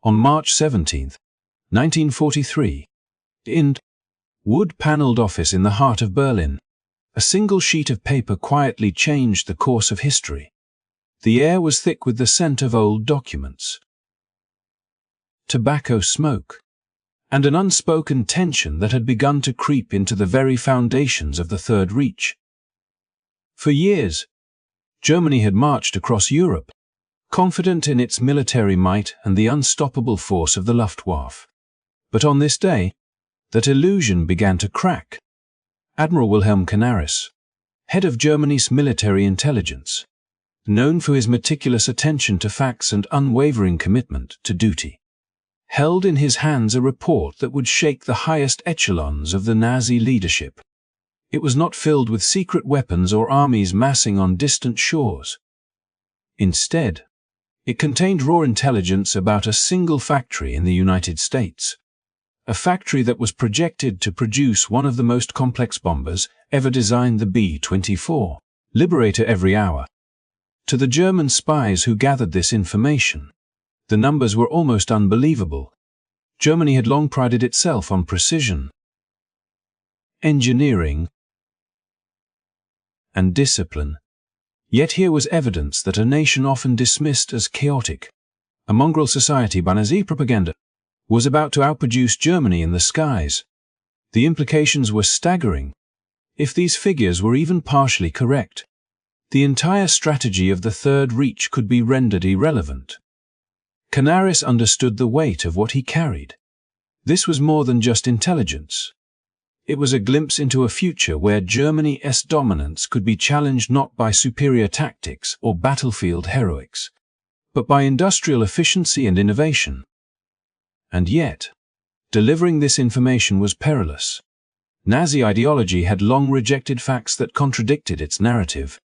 On March 17, 1943, in wood-paneled office in the heart of Berlin, a single sheet of paper quietly changed the course of history. The air was thick with the scent of old documents, tobacco smoke, and an unspoken tension that had begun to creep into the very foundations of the Third Reich. For years, Germany had marched across Europe, confident in its military might and the unstoppable force of the Luftwaffe. But on this day, that illusion began to crack. Admiral Wilhelm Canaris, head of Germany's military intelligence, known for his meticulous attention to facts and unwavering commitment to duty, held in his hands a report that would shake the highest echelons of the Nazi leadership. It was not filled with secret weapons or armies massing on distant shores. Instead, it contained raw intelligence about a single factory in the United States, a factory that was projected to produce one of the most complex bombers ever designed, the B-24, Liberator every hour. To the German spies who gathered this information, the numbers were almost unbelievable. Germany had long prided itself on precision, engineering, and discipline. Yet here was evidence that a nation often dismissed as chaotic, a mongrel society by Nazi propaganda, was about to outproduce Germany in the skies. The implications were staggering. If these figures were even partially correct, the entire strategy of the Third Reich could be rendered irrelevant. Canaris understood the weight of what he carried. This was more than just intelligence. It was a glimpse into a future where Germany's dominance could be challenged not by superior tactics or battlefield heroics, but by industrial efficiency and innovation. And yet, delivering this information was perilous. Nazi ideology had long rejected facts that contradicted its narrative.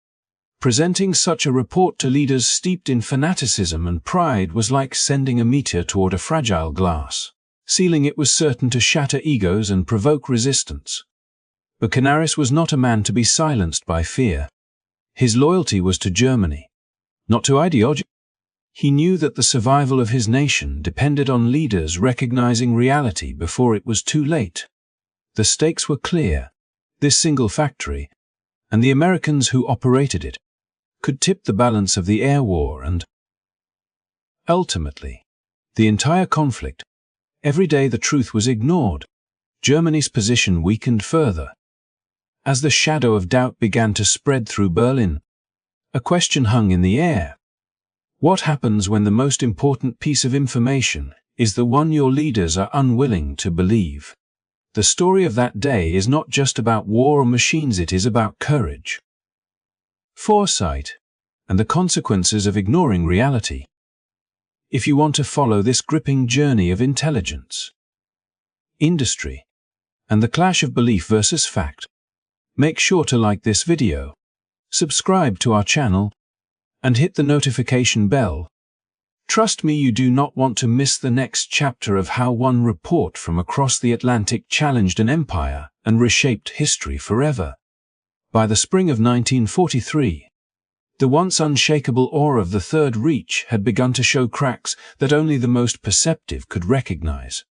Presenting such a report to leaders steeped in fanaticism and pride was like sending a meteor toward a fragile glass ceiling. It was certain to shatter egos and provoke resistance. But Canaris was not a man to be silenced by fear. His loyalty was to Germany, not to ideology. He knew that the survival of his nation depended on leaders recognizing reality before it was too late. The stakes were clear. This single factory, and the Americans who operated it, could tip the balance of the air war and, ultimately, the entire conflict. Every day the truth was ignored. Germany's position weakened further. As the shadow of doubt began to spread through Berlin, a question hung in the air. What happens when the most important piece of information is the one your leaders are unwilling to believe? The story of that day is not just about war or machines, it is about courage, foresight, and the consequences of ignoring reality. If you want to follow this gripping journey of intelligence, industry, and the clash of belief versus fact, make sure to like this video, subscribe to our channel, and hit the notification bell. Trust me, you do not want to miss the next chapter of how one report from across the Atlantic challenged an empire and reshaped history forever. By the spring of 1943, the once unshakable aura of the Third Reich had begun to show cracks that only the most perceptive could recognize.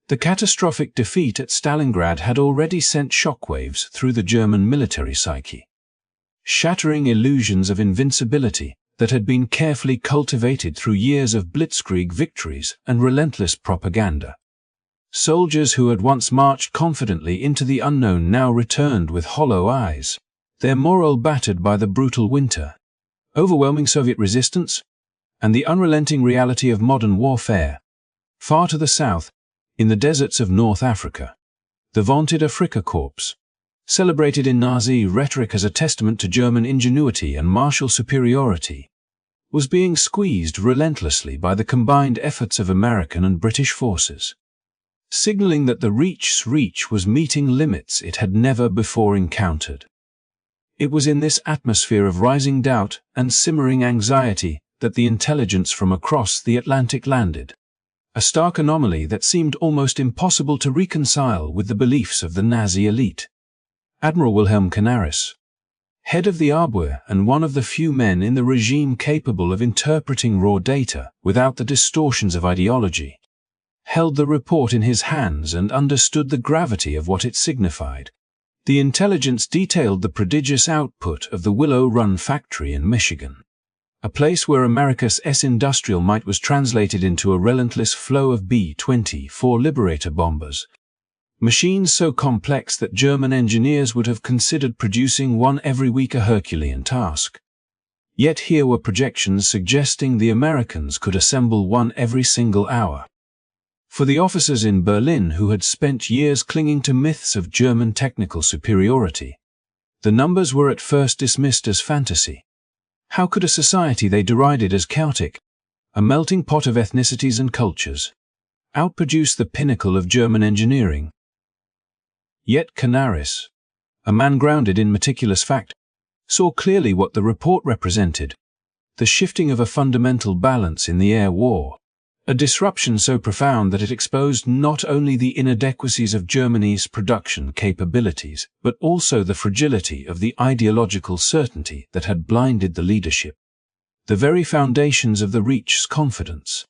The catastrophic defeat at Stalingrad had already sent shockwaves through the German military psyche, shattering illusions of invincibility that had been carefully cultivated through years of blitzkrieg victories and relentless propaganda. Soldiers who had once marched confidently into the unknown now returned with hollow eyes, their morale battered by the brutal winter, overwhelming Soviet resistance, and the unrelenting reality of modern warfare. Far to the south, in the deserts of North Africa, the vaunted Afrika Korps, celebrated in Nazi rhetoric as a testament to German ingenuity and martial superiority, was being squeezed relentlessly by the combined efforts of American and British forces, signaling that the Reich's reach was meeting limits it had never before encountered. It was in this atmosphere of rising doubt and simmering anxiety that the intelligence from across the Atlantic landed, a stark anomaly that seemed almost impossible to reconcile with the beliefs of the Nazi elite. Admiral Wilhelm Canaris, head of the Abwehr and one of the few men in the regime capable of interpreting raw data without the distortions of ideology, held the report in his hands and understood the gravity of what it signified. The intelligence detailed the prodigious output of the Willow Run factory in Michigan, a place where America's industrial might was translated into a relentless flow of B-24 Liberator bombers, machines so complex that German engineers would have considered producing one every week, a Herculean task. Yet here were projections suggesting the Americans could assemble one every single hour. For the officers in Berlin who had spent years clinging to myths of German technical superiority, the numbers were at first dismissed as fantasy. How could a society they derided as chaotic, a melting pot of ethnicities and cultures, outproduce the pinnacle of German engineering? Yet Canaris, a man grounded in meticulous fact, saw clearly what the report represented: the shifting of a fundamental balance in the air war, a disruption so profound that it exposed not only the inadequacies of Germany's production capabilities, but also the fragility of the ideological certainty that had blinded the leadership. The very foundations of the Reich's confidence,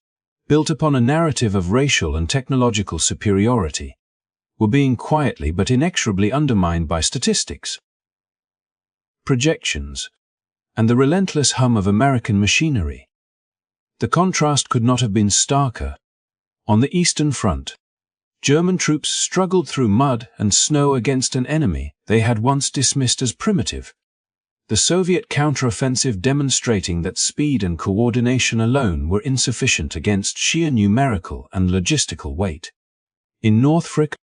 built upon a narrative of racial and technological superiority, were being quietly but inexorably undermined by statistics, projections, and the relentless hum of American machinery. The contrast could not have been starker. On the Eastern Front, German troops struggled through mud and snow against an enemy they had once dismissed as primitive, the Soviet counteroffensive demonstrating that speed and coordination alone were insufficient against sheer numerical and logistical weight. In Norfolk,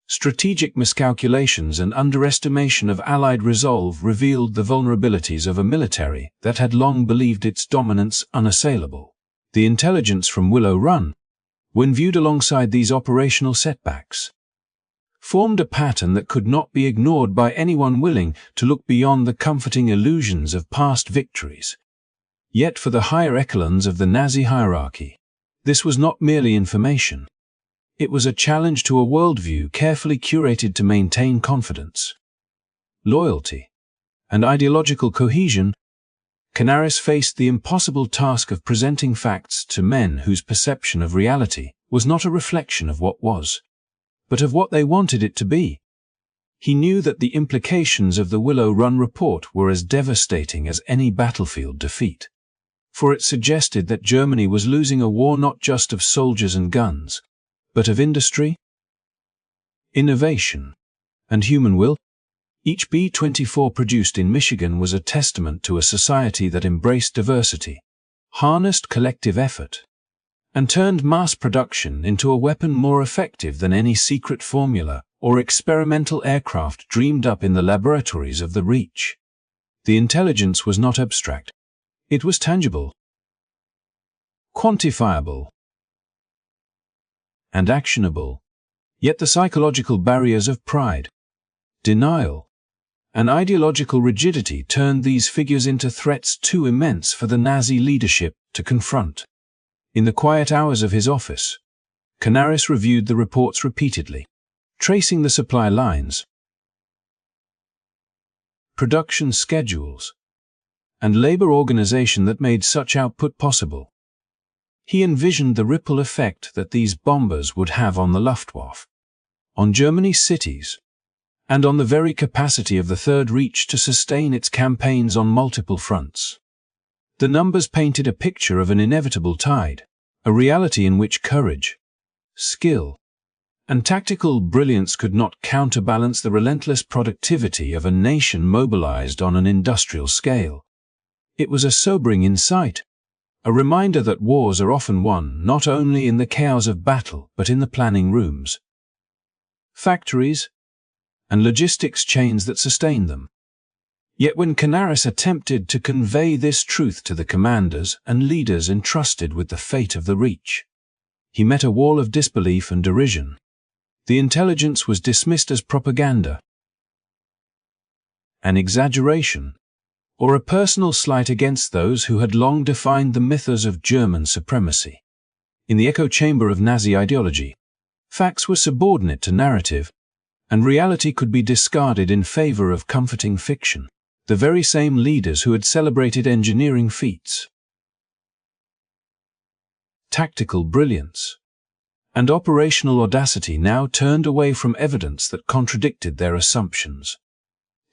strategic miscalculations and underestimation of Allied resolve revealed the vulnerabilities of a military that had long believed its dominance unassailable. The intelligence from Willow Run, when viewed alongside these operational setbacks, formed a pattern that could not be ignored by anyone willing to look beyond the comforting illusions of past victories. Yet for the higher echelons of the Nazi hierarchy, this was not merely information. It was a challenge to a worldview carefully curated to maintain confidence, loyalty, and ideological cohesion. Canaris faced the impossible task of presenting facts to men whose perception of reality was not a reflection of what was, but of what they wanted it to be. He knew that the implications of the Willow Run report were as devastating as any battlefield defeat, for it suggested that Germany was losing a war not just of soldiers and guns, but of industry, innovation, and human will. Each B-24 produced in Michigan was a testament to a society that embraced diversity, harnessed collective effort, and turned mass production into a weapon more effective than any secret formula or experimental aircraft dreamed up in the laboratories of the Reich. The intelligence was not abstract. It was tangible, quantifiable, and actionable. Yet the psychological barriers of pride, denial, and ideological rigidity turned these figures into threats too immense for the Nazi leadership to confront. In the quiet hours of his office, Canaris reviewed the reports repeatedly, tracing the supply lines, production schedules, and labor organization that made such output possible. He envisioned the ripple effect that these bombers would have on the Luftwaffe, on Germany's cities, and on the very capacity of the Third Reich to sustain its campaigns on multiple fronts. The numbers painted a picture of an inevitable tide, a reality in which courage, skill, and tactical brilliance could not counterbalance the relentless productivity of a nation mobilized on an industrial scale. It was a sobering insight, a reminder that wars are often won not only in the chaos of battle but in the planning rooms, factories, and logistics chains that sustain them. Yet when Canaris attempted to convey this truth to the commanders and leaders entrusted with the fate of the Reich, he met a wall of disbelief and derision. The intelligence was dismissed as propaganda, an exaggeration, or a personal slight against those who had long defined the mythos of German supremacy. In the echo chamber of Nazi ideology, facts were subordinate to narrative, and reality could be discarded in favor of comforting fiction. the very same leaders who had celebrated engineering feats, tactical brilliance, and operational audacity now turned away from evidence that contradicted their assumptions,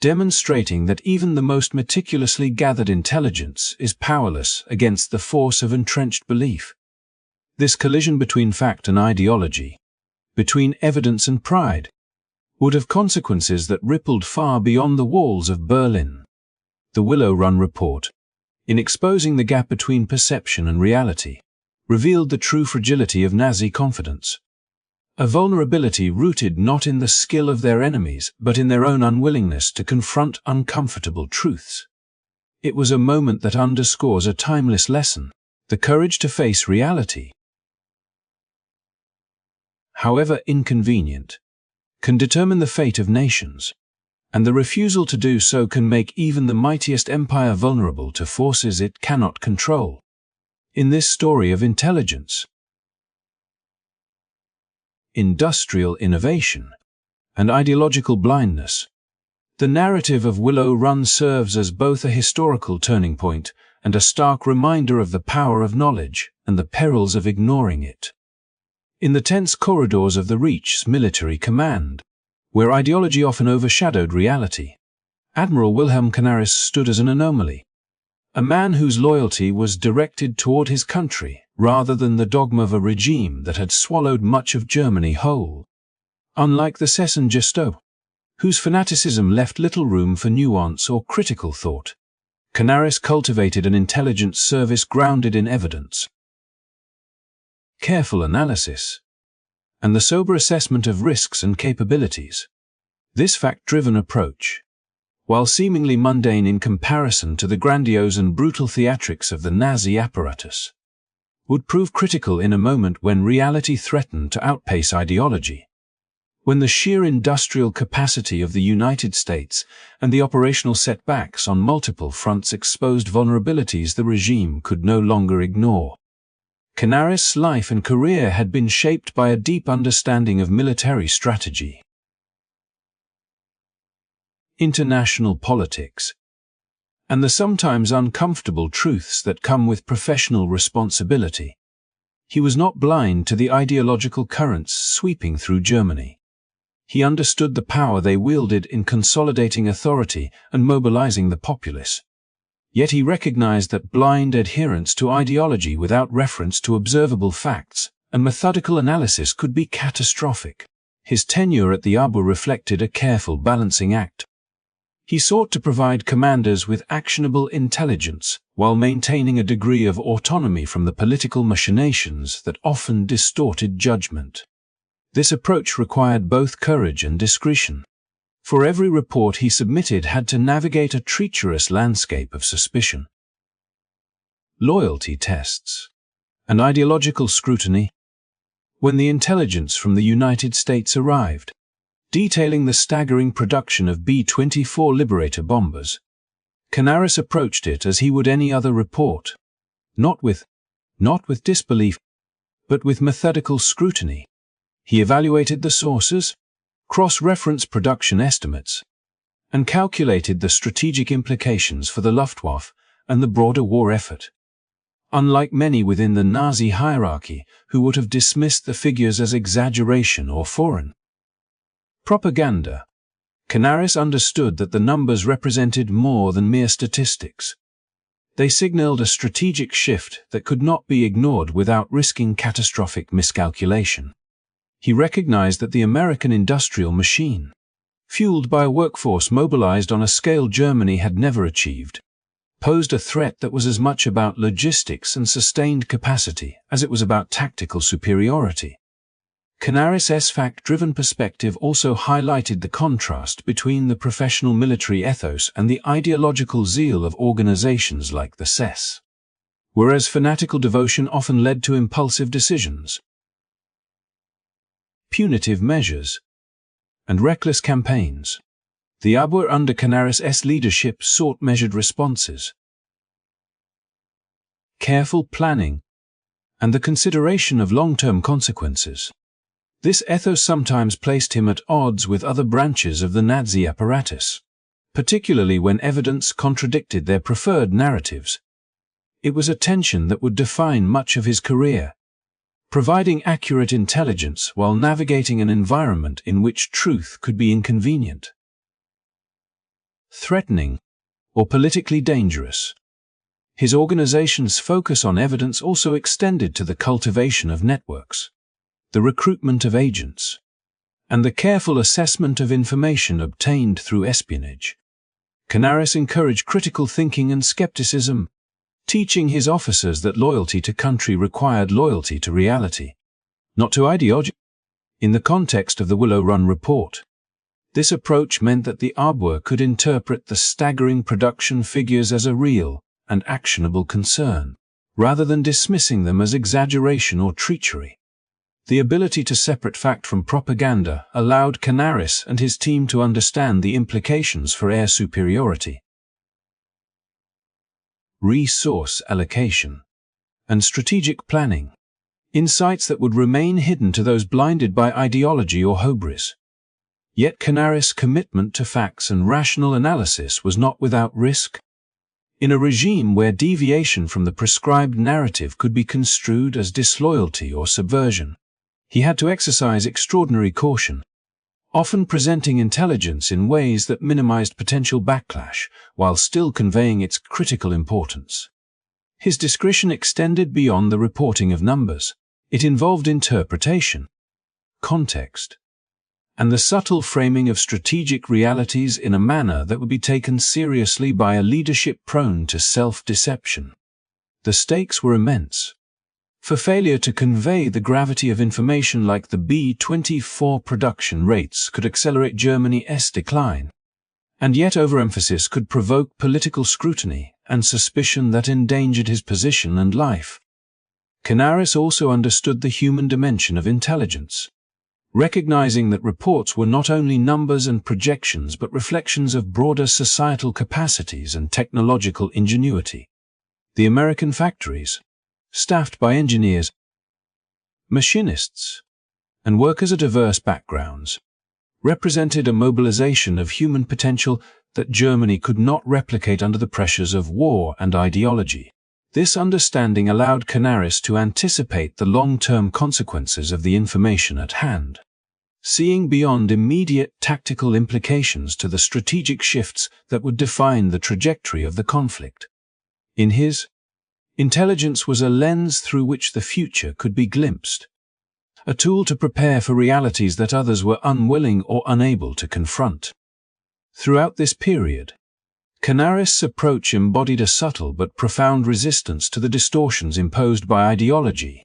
demonstrating that even the most meticulously gathered intelligence is powerless against the force of entrenched belief. This collision between fact and ideology, between evidence and pride, would have consequences that rippled far beyond the walls of Berlin. The Willow Run report, in exposing the gap between perception and reality, revealed the true fragility of Nazi confidence. A vulnerability rooted not in the skill of their enemies, but in their own unwillingness to confront uncomfortable truths. It was a moment that underscores a timeless lesson: the courage to face reality, however inconvenient, can determine the fate of nations, and the refusal to do so can make even the mightiest empire vulnerable to forces it cannot control. In this story of intelligence, industrial innovation, and ideological blindness, the narrative of Willow Run serves as both a historical turning point and a stark reminder of the power of knowledge and the perils of ignoring it. In the tense corridors of the Reich's military command, where ideology often overshadowed reality, Admiral Wilhelm Canaris stood as an anomaly, a man whose loyalty was directed toward his country rather than the dogma of a regime that had swallowed much of Germany whole. Unlike the Sessengesto, whose fanaticism left little room for nuance or critical thought, Canaris cultivated an intelligence service grounded in evidence, careful analysis, and the sober assessment of risks and capabilities. This fact-driven approach, while seemingly mundane in comparison to the grandiose and brutal theatrics of the Nazi apparatus, would prove critical in a moment when reality threatened to outpace ideology, when the sheer industrial capacity of the United States and the operational setbacks on multiple fronts exposed vulnerabilities the regime could no longer ignore. Canaris' life and career had been shaped by a deep understanding of military strategy, international politics, and the sometimes uncomfortable truths that come with professional responsibility. He was not blind to the ideological currents sweeping through Germany. He understood the power they wielded in consolidating authority and mobilizing the populace. Yet he recognized that blind adherence to ideology without reference to observable facts and methodical analysis could be catastrophic. His tenure at the Abwehr reflected a careful balancing act. He sought to provide commanders with actionable intelligence while maintaining a degree of autonomy from the political machinations that often distorted judgment. This approach required both courage and discretion, for every report he submitted had to navigate a treacherous landscape of suspicion, loyalty tests, and ideological scrutiny. When the intelligence from the United States arrived, detailing the staggering production of B-24 Liberator bombers, Canaris approached it as he would any other report, not with disbelief, but with methodical scrutiny. He evaluated the sources, cross-referenced production estimates, and calculated the strategic implications for the Luftwaffe and the broader war effort. Unlike many within the Nazi hierarchy who would have dismissed the figures as exaggeration or foreign propaganda, Canaris understood that the numbers represented more than mere statistics. They signaled a strategic shift that could not be ignored without risking catastrophic miscalculation. He recognized that the American industrial machine, fueled by a workforce mobilized on a scale Germany had never achieved, posed a threat that was as much about logistics and sustained capacity as it was about tactical superiority. Canaris' fact-driven perspective also highlighted the contrast between the professional military ethos and the ideological zeal of organizations like the SS. Whereas fanatical devotion often led to impulsive decisions, punitive measures, and reckless campaigns, the Abwehr under Canaris' leadership sought measured responses, careful planning, and the consideration of long-term consequences. This ethos sometimes placed him at odds with other branches of the Nazi apparatus, particularly when evidence contradicted their preferred narratives. It was a tension that would define much of his career, providing accurate intelligence while navigating an environment in which truth could be inconvenient, threatening, or politically dangerous. His organization's focus on evidence also extended to the cultivation of networks, the recruitment of agents, and the careful assessment of information obtained through espionage. Canaris encouraged critical thinking and skepticism, teaching his officers that loyalty to country required loyalty to reality, not to ideology. In the context of the Willow Run report, this approach meant that the ABWA could interpret the staggering production figures as a real and actionable concern, rather than dismissing them as exaggeration or treachery. The ability to separate fact from propaganda allowed Canaris and his team to understand the implications for air superiority, resource allocation, and strategic planning, insights that would remain hidden to those blinded by ideology or hubris. Yet Canaris' commitment to facts and rational analysis was not without risk. In a regime where deviation from the prescribed narrative could be construed as disloyalty or subversion, he had to exercise extraordinary caution, often presenting intelligence in ways that minimized potential backlash while still conveying its critical importance. His discretion extended beyond the reporting of numbers. It involved interpretation, context, and the subtle framing of strategic realities in a manner that would be taken seriously by a leadership prone to self-deception. The stakes were immense. For failure to convey the gravity of information like the B-24 production rates could accelerate Germany's decline, and yet overemphasis could provoke political scrutiny and suspicion that endangered his position and life. Canaris also understood the human dimension of intelligence, recognizing that reports were not only numbers and projections but reflections of broader societal capacities and technological ingenuity. The American factories, staffed by engineers, machinists, and workers of diverse backgrounds, represented a mobilization of human potential that Germany could not replicate under the pressures of war and ideology. This understanding allowed Canaris to anticipate the long-term consequences of the information at hand, seeing beyond immediate tactical implications to the strategic shifts that would define the trajectory of the conflict. In his intelligence was a lens through which the future could be glimpsed, a tool to prepare for realities that others were unwilling or unable to confront. Throughout this period, Canaris' approach embodied a subtle but profound resistance to the distortions imposed by ideology.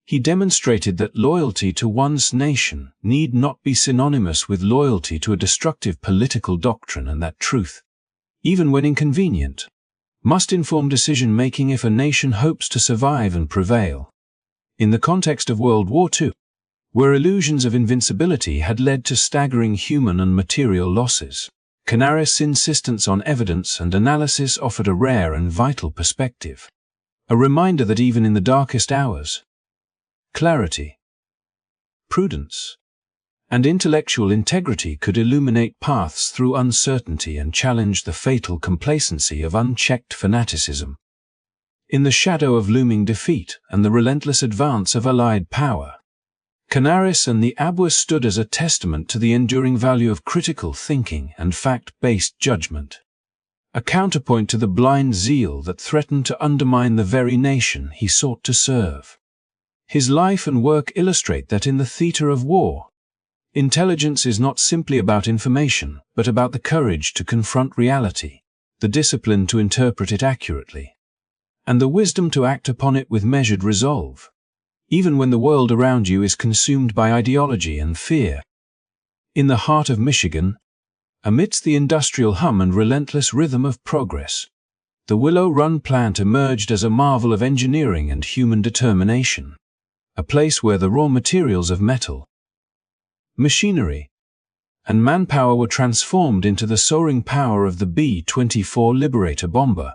He demonstrated that loyalty to one's nation need not be synonymous with loyalty to a destructive political doctrine, and that truth, even when inconvenient, must inform decision-making if a nation hopes to survive and prevail. In the context of World War II, where illusions of invincibility had led to staggering human and material losses, Canaris' insistence on evidence and analysis offered a rare and vital perspective, a reminder that even in the darkest hours, clarity, prudence, and intellectual integrity could illuminate paths through uncertainty and challenge the fatal complacency of unchecked fanaticism. In the shadow of looming defeat and the relentless advance of Allied power, Canaris and the ABWA stood as a testament to the enduring value of critical thinking and fact-based judgment, a counterpoint to the blind zeal that threatened to undermine the very nation he sought to serve. His life and work illustrate that in the theater of war, intelligence is not simply about information, but about the courage to confront reality, the discipline to interpret it accurately, and the wisdom to act upon it with measured resolve, even when the world around you is consumed by ideology and fear. In the heart of Michigan, amidst the industrial hum and relentless rhythm of progress, the Willow Run plant emerged as a marvel of engineering and human determination, a place where the raw materials of metal, machinery, and manpower were transformed into the soaring power of the B-24 Liberator bomber,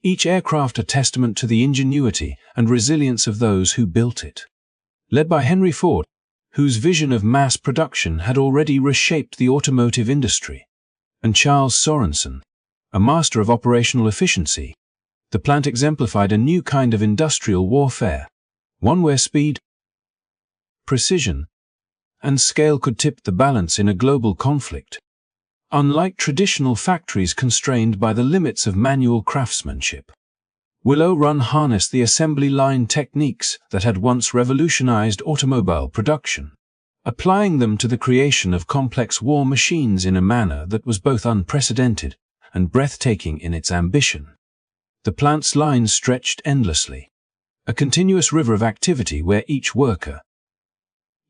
each aircraft a testament to the ingenuity and resilience of those who built it. Led by Henry Ford, whose vision of mass production had already reshaped the automotive industry, and Charles Sorensen, a master of operational efficiency, the plant exemplified a new kind of industrial warfare, one where speed, precision, and scale could tip the balance in a global conflict. Unlike traditional factories constrained by the limits of manual craftsmanship, Willow Run harnessed the assembly line techniques that had once revolutionized automobile production, applying them to the creation of complex war machines in a manner that was both unprecedented and breathtaking in its ambition. The plant's lines stretched endlessly, a continuous river of activity where each worker,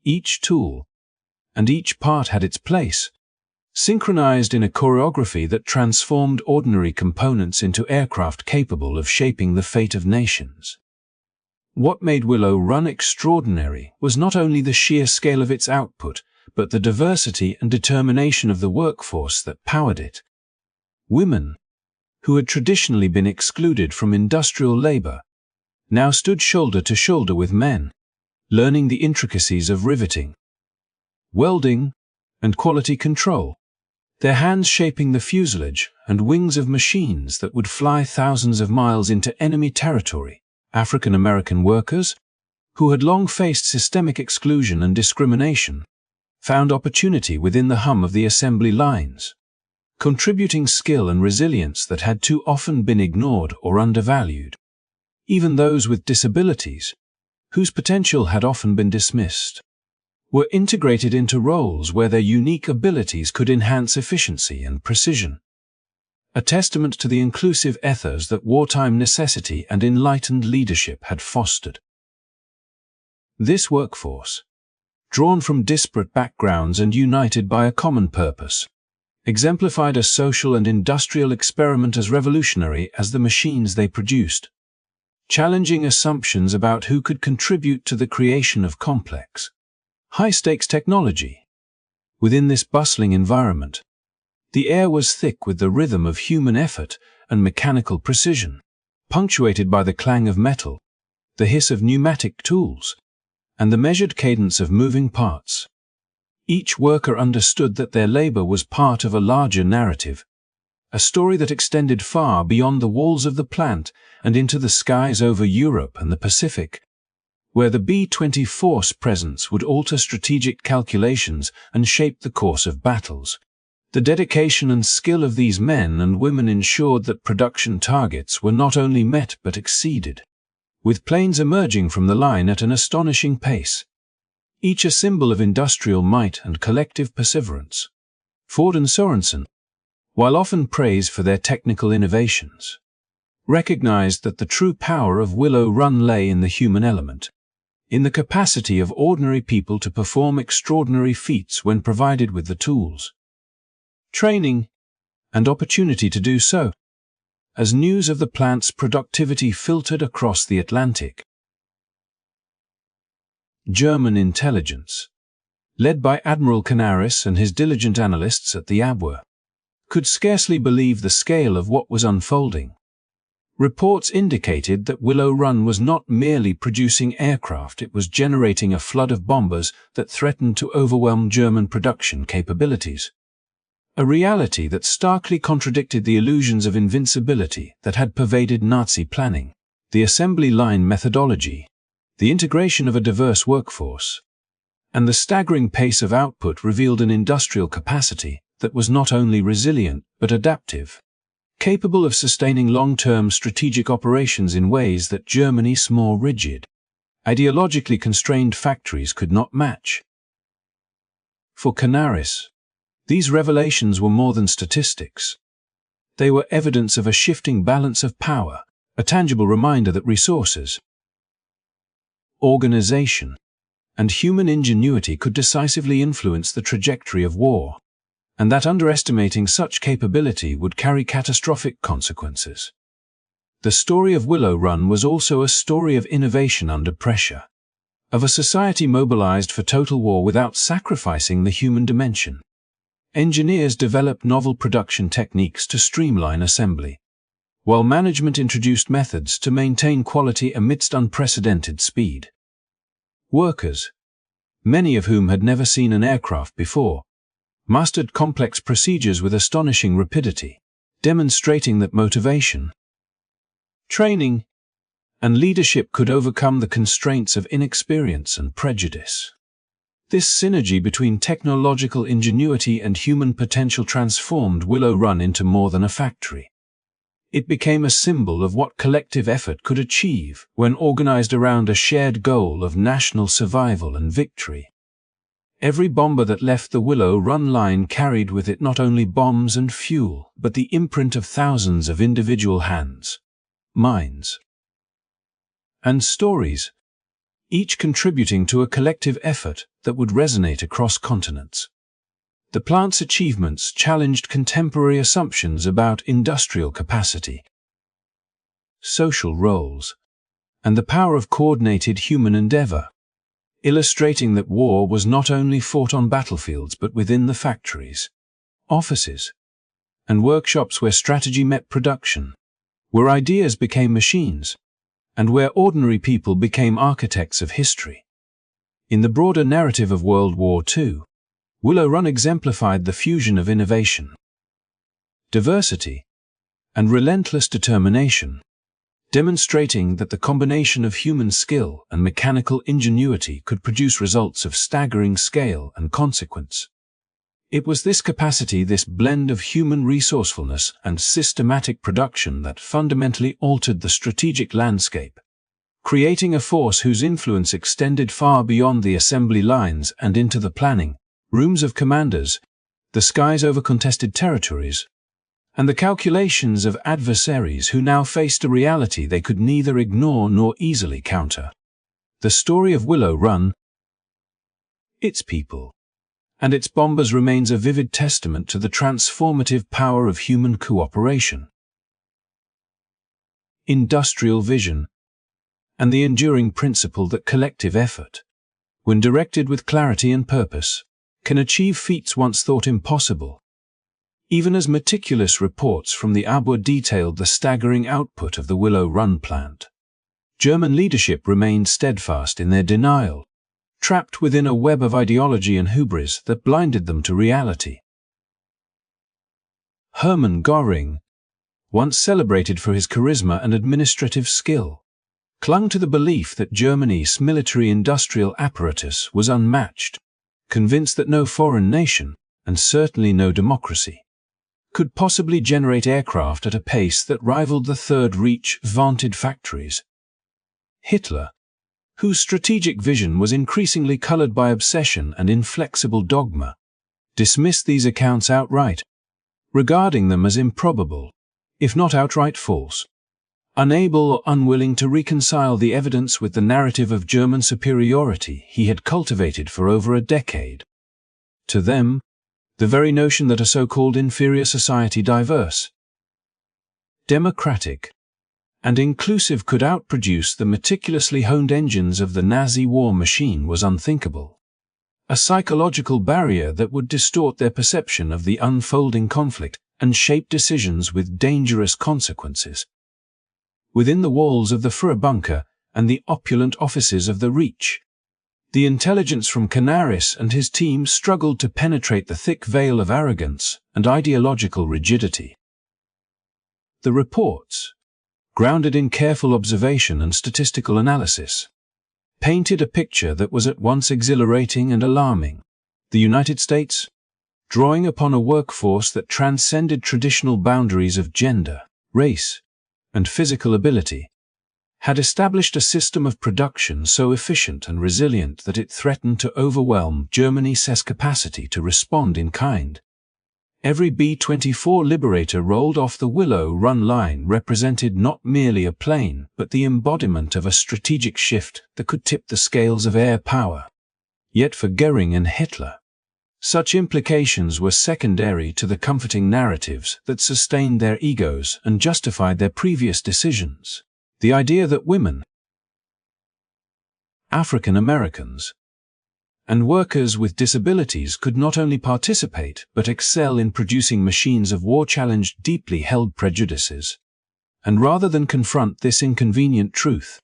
each tool, and each part had its place, synchronized in a choreography that transformed ordinary components into aircraft capable of shaping the fate of nations. What made Willow Run extraordinary was not only the sheer scale of its output, but the diversity and determination of the workforce that powered it. Women, who had traditionally been excluded from industrial labor, now stood shoulder to shoulder with men, learning the intricacies of riveting, welding, and quality control, their hands shaping the fuselage and wings of machines that would fly thousands of miles into enemy territory. African American workers, who had long faced systemic exclusion and discrimination, found opportunity within the hum of the assembly lines, contributing skill and resilience that had too often been ignored or undervalued. Even those with disabilities, whose potential had often been dismissed, were integrated into roles where their unique abilities could enhance efficiency and precision. A testament to the inclusive ethos that wartime necessity and enlightened leadership had fostered. This workforce, drawn from disparate backgrounds and united by a common purpose, exemplified a social and industrial experiment as revolutionary as the machines they produced, challenging assumptions about who could contribute to the creation of complex, high-stakes technology. Within this bustling environment, the air was thick with the rhythm of human effort and mechanical precision, punctuated by the clang of metal, the hiss of pneumatic tools, and the measured cadence of moving parts. Each worker understood that their labor was part of a larger narrative, a story that extended far beyond the walls of the plant and into the skies over Europe and the Pacific, where the B-24's presence would alter strategic calculations and shape the course of battles. The dedication and skill of these men and women ensured that production targets were not only met but exceeded, with planes emerging from the line at an astonishing pace, each a symbol of industrial might and collective perseverance. Ford and Sorensen, while often praised for their technical innovations, recognized that the true power of Willow Run lay in the human element, in the capacity of ordinary people to perform extraordinary feats when provided with the tools, training, and opportunity to do so. As news of the plant's productivity filtered across the Atlantic, German intelligence, led by Admiral Canaris and his diligent analysts at the Abwehr, could scarcely believe the scale of what was unfolding. Reports indicated that Willow Run was not merely producing aircraft, it was generating a flood of bombers that threatened to overwhelm German production capabilities. A reality that starkly contradicted the illusions of invincibility that had pervaded Nazi planning. The assembly line methodology, the integration of a diverse workforce, and the staggering pace of output revealed an industrial capacity that was not only resilient but adaptive, capable of sustaining long-term strategic operations in ways that Germany's more rigid, ideologically constrained factories could not match. For Canaris, these revelations were more than statistics. They were evidence of a shifting balance of power, a tangible reminder that resources, organization, and human ingenuity could decisively influence the trajectory of war, and that underestimating such capability would carry catastrophic consequences. The story of Willow Run was also a story of innovation under pressure, of a society mobilized for total war without sacrificing the human dimension. Engineers developed novel production techniques to streamline assembly, while management introduced methods to maintain quality amidst unprecedented speed. Workers, many of whom had never seen an aircraft before, mastered complex procedures with astonishing rapidity, demonstrating that motivation, training, and leadership could overcome the constraints of inexperience and prejudice. This synergy between technological ingenuity and human potential transformed Willow Run into more than a factory. It became a symbol of what collective effort could achieve when organized around a shared goal of national survival and victory. Every bomber that left the Willow Run line carried with it not only bombs and fuel, but the imprint of thousands of individual hands, minds, and stories, each contributing to a collective effort that would resonate across continents. The plant's achievements challenged contemporary assumptions about industrial capacity, social roles, and the power of coordinated human endeavor, illustrating that war was not only fought on battlefields but within the factories, offices, and workshops where strategy met production, where ideas became machines, and where ordinary people became architects of history. In the broader narrative of World War II, Willow Run exemplified the fusion of innovation, diversity, and relentless determination, demonstrating that the combination of human skill and mechanical ingenuity could produce results of staggering scale and consequence. It was this capacity, this blend of human resourcefulness and systematic production, that fundamentally altered the strategic landscape, creating a force whose influence extended far beyond the assembly lines and into the planning rooms of commanders, the skies over contested territories, and the calculations of adversaries who now faced a reality they could neither ignore nor easily counter. The story of Willow Run, its people, and its bombers remains a vivid testament to the transformative power of human cooperation, industrial vision, and the enduring principle that collective effort, when directed with clarity and purpose, can achieve feats once thought impossible. Even as meticulous reports from the Abwehr detailed the staggering output of the Willow Run plant, German leadership remained steadfast in their denial, trapped within a web of ideology and hubris that blinded them to reality. Hermann Göring, once celebrated for his charisma and administrative skill, clung to the belief that Germany's military-industrial apparatus was unmatched, convinced that no foreign nation, and certainly no democracy, could possibly generate aircraft at a pace that rivaled the Third Reich vaunted factories. Hitler, whose strategic vision was increasingly colored by obsession and inflexible dogma, dismissed these accounts outright, regarding them as improbable, if not outright false. Unable or unwilling to reconcile the evidence with the narrative of German superiority he had cultivated for over a decade. To them, the very notion that a so-called inferior society, diverse, democratic, and inclusive, could outproduce the meticulously honed engines of the Nazi war machine was unthinkable. A psychological barrier that would distort their perception of the unfolding conflict and shape decisions with dangerous consequences. Within the walls of the Führer bunker and the opulent offices of the Reich, the intelligence from Canaris and his team struggled to penetrate the thick veil of arrogance and ideological rigidity. The reports, grounded in careful observation and statistical analysis, painted a picture that was at once exhilarating and alarming. The United States, drawing upon a workforce that transcended traditional boundaries of gender, race, and physical ability, had established a system of production so efficient and resilient that it threatened to overwhelm Germany's capacity to respond in kind. Every B-24 Liberator rolled off the Willow Run line represented not merely a plane but the embodiment of a strategic shift that could tip the scales of air power. Yet for Göring and Hitler, such implications were secondary to the comforting narratives that sustained their egos and justified their previous decisions. The idea that women, African Americans, and workers with disabilities could not only participate but excel in producing machines of war challenged deeply held prejudices. And rather than confront this inconvenient truth,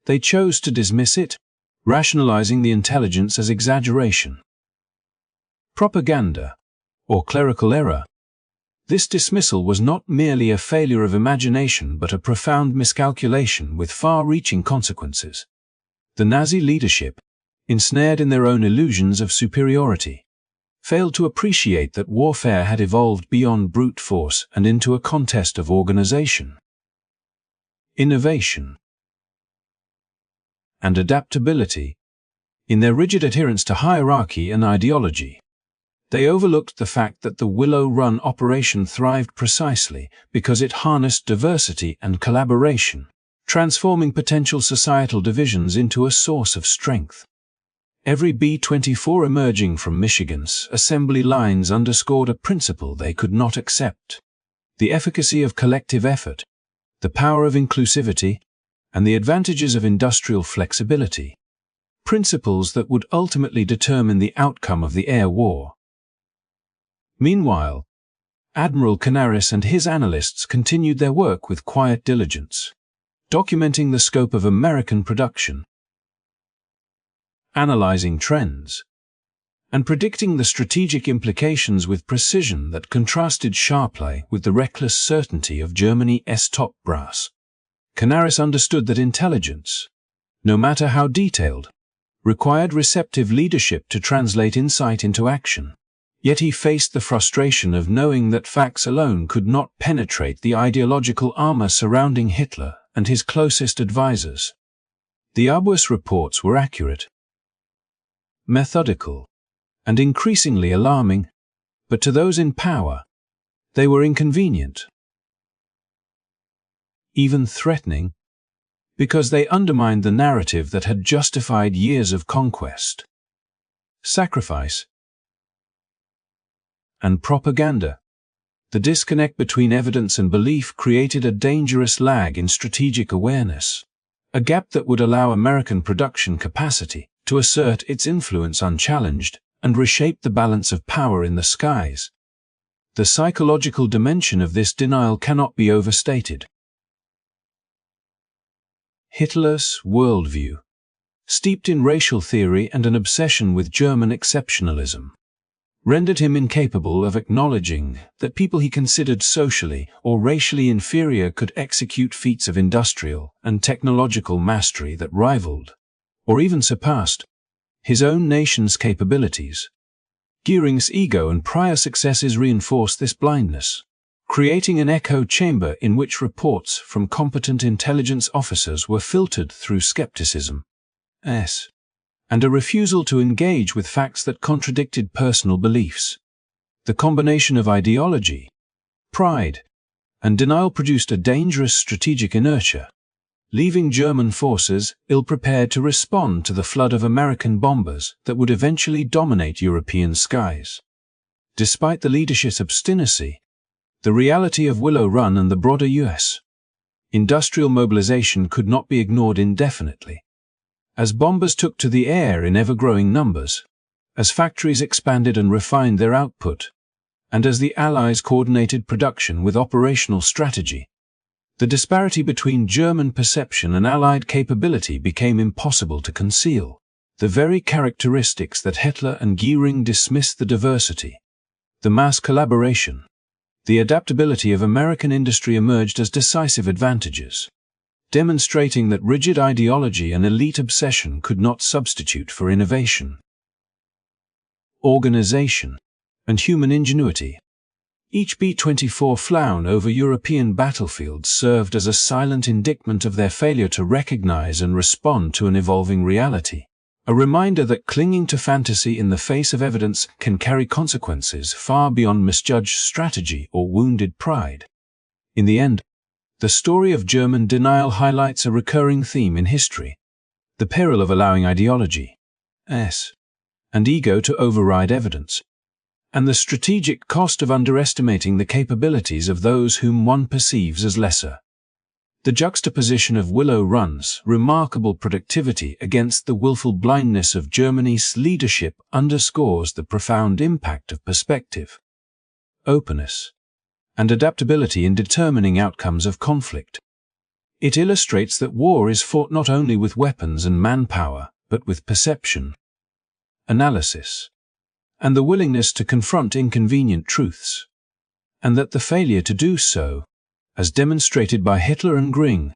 they chose to dismiss it, rationalizing the intelligence as exaggeration. Propaganda, or clerical error. This dismissal was not merely a failure of imagination but a profound miscalculation with far-reaching consequences. The Nazi leadership, ensnared in their own illusions of superiority, failed to appreciate that warfare had evolved beyond brute force and into a contest of organization, innovation, and adaptability. In their rigid adherence to hierarchy and ideology, they overlooked the fact that the Willow Run operation thrived precisely because it harnessed diversity and collaboration, transforming potential societal divisions into a source of strength. Every B-24 emerging from Michigan's assembly lines underscored a principle they could not accept: the efficacy of collective effort, the power of inclusivity, and the advantages of industrial flexibility, principles that would ultimately determine the outcome of the air war. Meanwhile, Admiral Canaris and his analysts continued their work with quiet diligence, documenting the scope of American production, analyzing trends, and predicting the strategic implications with precision that contrasted sharply with the reckless certainty of Germany's top brass. Canaris understood that intelligence, no matter how detailed, required receptive leadership to translate insight into action. Yet he faced the frustration of knowing that facts alone could not penetrate the ideological armor surrounding Hitler and his closest advisors. The arduous reports were accurate, methodical, and increasingly alarming, but to those in power, they were inconvenient, even threatening, because they undermined the narrative that had justified years of conquest, sacrifice, and propaganda. The disconnect between evidence and belief created a dangerous lag in strategic awareness, a gap that would allow American production capacity to assert its influence unchallenged and reshape the balance of power in the skies. The psychological dimension of this denial cannot be overstated. Hitler's worldview, steeped in racial theory and an obsession with German exceptionalism, rendered him incapable of acknowledging that people he considered socially or racially inferior could execute feats of industrial and technological mastery that rivaled, or even surpassed, his own nation's capabilities. Goering's ego and prior successes reinforced this blindness, creating an echo chamber in which reports from competent intelligence officers were filtered through skepticism, and a refusal to engage with facts that contradicted personal beliefs. The combination of ideology, pride, and denial produced a dangerous strategic inertia, leaving German forces ill-prepared to respond to the flood of American bombers that would eventually dominate European skies. Despite the leadership's obstinacy, the reality of Willow Run and the broader U.S. industrial mobilization could not be ignored indefinitely. As bombers took to the air in ever-growing numbers, as factories expanded and refined their output, and as the Allies coordinated production with operational strategy, the disparity between German perception and Allied capability became impossible to conceal. The very characteristics that Hitler and Goering dismissed: the diversity, the mass collaboration, the adaptability of American industry emerged as decisive advantages, demonstrating that rigid ideology and elite obsession could not substitute for innovation, organization, and human ingenuity. Each B-24 flown over European battlefields served as a silent indictment of their failure to recognize and respond to an evolving reality, a reminder that clinging to fantasy in the face of evidence can carry consequences far beyond misjudged strategy or wounded pride. In the end, the story of German denial highlights a recurring theme in history: the peril of allowing ideology and ego to override evidence, and the strategic cost of underestimating the capabilities of those whom one perceives as lesser. The juxtaposition of Willow Run's remarkable productivity against the willful blindness of Germany's leadership underscores the profound impact of perspective, openness, and adaptability in determining outcomes of conflict. It illustrates that war is fought not only with weapons and manpower, but with perception, analysis, and the willingness to confront inconvenient truths, and that the failure to do so, as demonstrated by Hitler and Göring,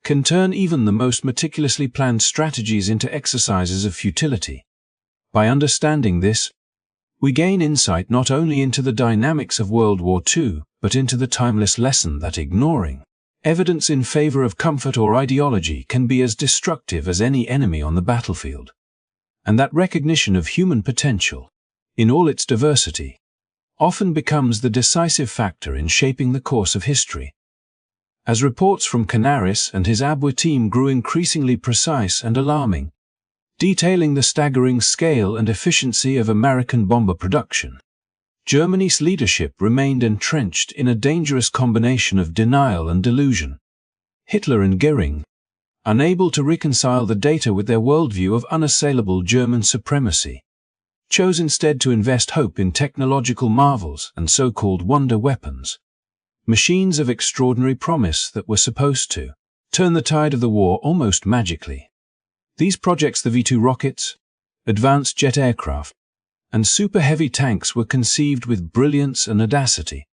can turn even the most meticulously planned strategies into exercises of futility. By understanding this, we gain insight not only into the dynamics of World War II, but into the timeless lesson that ignoring evidence in favor of comfort or ideology can be as destructive as any enemy on the battlefield, and that recognition of human potential, in all its diversity, often becomes the decisive factor in shaping the course of history. As reports from Canaris and his ABWE team grew increasingly precise and alarming, detailing the staggering scale and efficiency of American bomber production, Germany's leadership remained entrenched in a dangerous combination of denial and delusion. Hitler and Göring, unable to reconcile the data with their worldview of unassailable German supremacy, chose instead to invest hope in technological marvels and so-called wonder weapons, machines of extraordinary promise that were supposed to turn the tide of the war almost magically. These projects, the V-2 rockets, advanced jet aircraft, and super heavy tanks, were conceived with brilliance and audacity.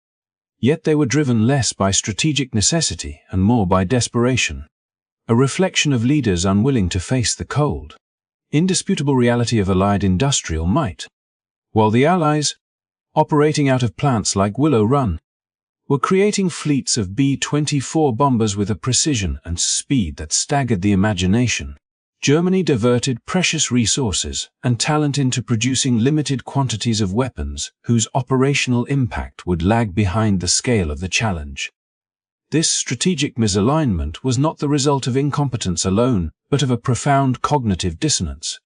Yet they were driven less by strategic necessity and more by desperation, a reflection of leaders unwilling to face the cold, indisputable reality of Allied industrial might, while the Allies, operating out of plants like Willow Run, were creating fleets of B-24 bombers with a precision and speed that staggered the imagination. Germany diverted precious resources and talent into producing limited quantities of weapons whose operational impact would lag behind the scale of the challenge. This strategic misalignment was not the result of incompetence alone, but of a profound cognitive dissonance,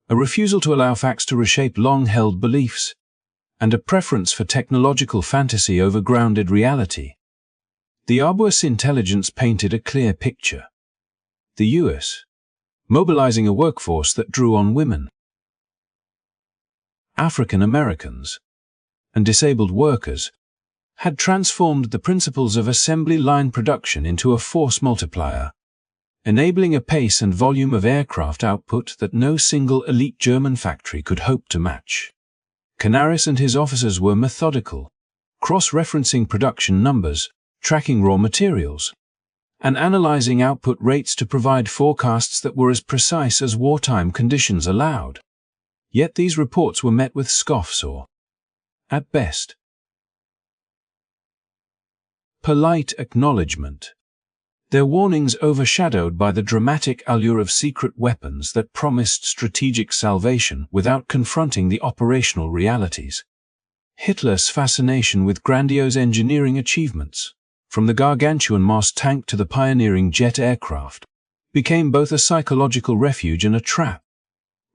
a refusal to allow facts to reshape long-held beliefs, and a preference for technological fantasy over grounded reality. The ABWE's intelligence painted a clear picture. The US, mobilizing a workforce that drew on women, African Americans, and disabled workers, had transformed the principles of assembly line production into a force multiplier, enabling a pace and volume of aircraft output that no single elite German factory could hope to match. Canaris and his officers were methodical, cross-referencing production numbers, tracking raw materials, and analyzing output rates to provide forecasts that were as precise as wartime conditions allowed. Yet these reports were met with scoffs or, at best, polite acknowledgement, their warnings overshadowed by the dramatic allure of secret weapons that promised strategic salvation without confronting the operational realities. Hitler's fascination with grandiose engineering achievements, from the gargantuan Moss tank to the pioneering jet aircraft, became both a psychological refuge and a trap,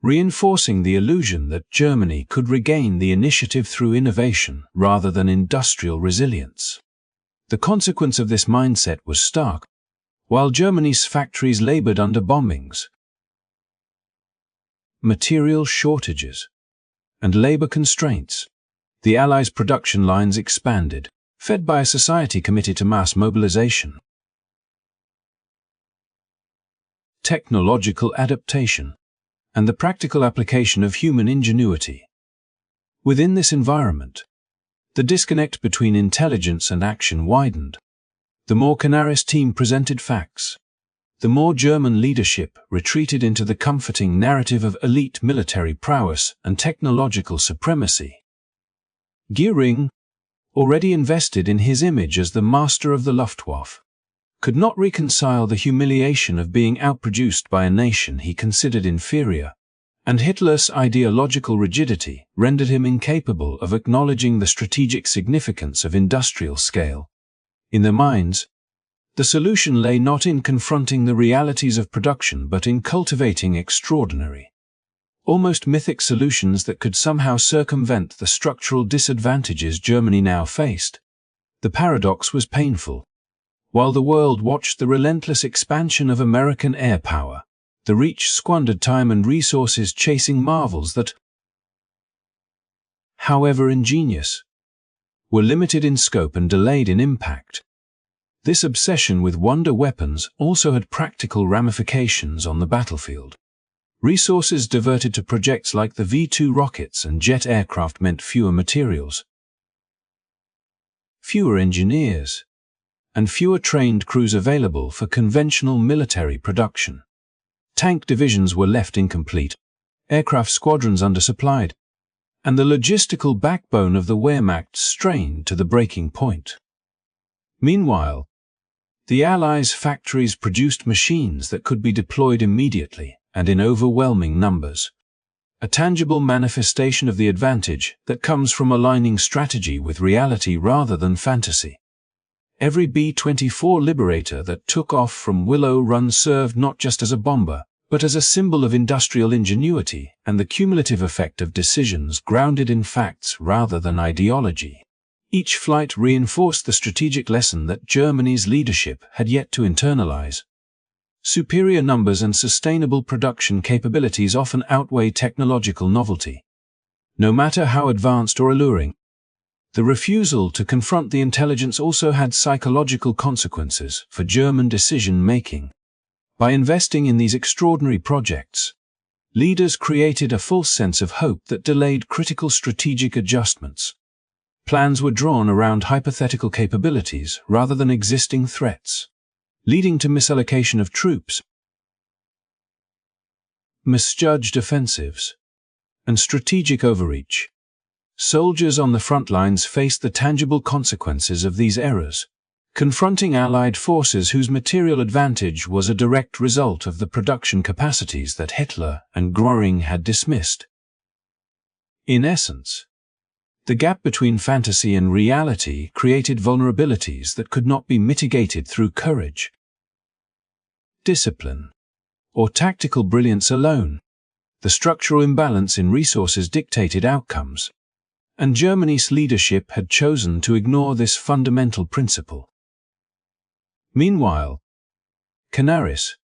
reinforcing the illusion that Germany could regain the initiative through innovation rather than industrial resilience. The consequence of this mindset was stark. While Germany's factories labored under bombings, material shortages, and labor constraints, the Allies' production lines expanded, fed by a society committed to mass mobilization. Technological adaptation, and the practical application of human ingenuity. Within this environment, the disconnect between intelligence and action widened. The more Canaris' team presented facts, the more German leadership retreated into the comforting narrative of elite military prowess and technological supremacy. Göring, already invested in his image as the master of the Luftwaffe, could not reconcile the humiliation of being outproduced by a nation he considered inferior, and Hitler's ideological rigidity rendered him incapable of acknowledging the strategic significance of industrial scale. In their minds, the solution lay not in confronting the realities of production but in cultivating extraordinary, almost mythic solutions that could somehow circumvent the structural disadvantages Germany now faced. The paradox was painful. While the world watched the relentless expansion of American air power, the Reich squandered time and resources chasing marvels that, however ingenious, were limited in scope and delayed in impact. This obsession with wonder weapons also had practical ramifications on the battlefield. Resources diverted to projects like the V-2 rockets and jet aircraft meant fewer materials, fewer engineers, and fewer trained crews available for conventional military production. Tank divisions were left incomplete, aircraft squadrons undersupplied, and the logistical backbone of the Wehrmacht strained to the breaking point. Meanwhile, the Allies' factories produced machines that could be deployed immediately and in overwhelming numbers, a tangible manifestation of the advantage that comes from aligning strategy with reality rather than fantasy. Every B-24 Liberator that took off from Willow Run served not just as a bomber, but as a symbol of industrial ingenuity and the cumulative effect of decisions grounded in facts rather than ideology. Each flight reinforced the strategic lesson that Germany's leadership had yet to internalize. Superior numbers and sustainable production capabilities often outweigh technological novelty. No matter how advanced or alluring, the refusal to confront the intelligence also had psychological consequences for German decision-making. By investing in these extraordinary projects, leaders created a false sense of hope that delayed critical strategic adjustments. Plans were drawn around hypothetical capabilities rather than existing threats, leading to misallocation of troops, misjudged offensives, and strategic overreach. Soldiers on the front lines faced the tangible consequences of these errors, confronting Allied forces whose material advantage was a direct result of the production capacities that Hitler and Göring had dismissed. In essence, the gap between fantasy and reality created vulnerabilities that could not be mitigated through courage, discipline, or tactical brilliance alone. The structural imbalance in resources dictated outcomes, and Germany's leadership had chosen to ignore this fundamental principle. Meanwhile, Canaris,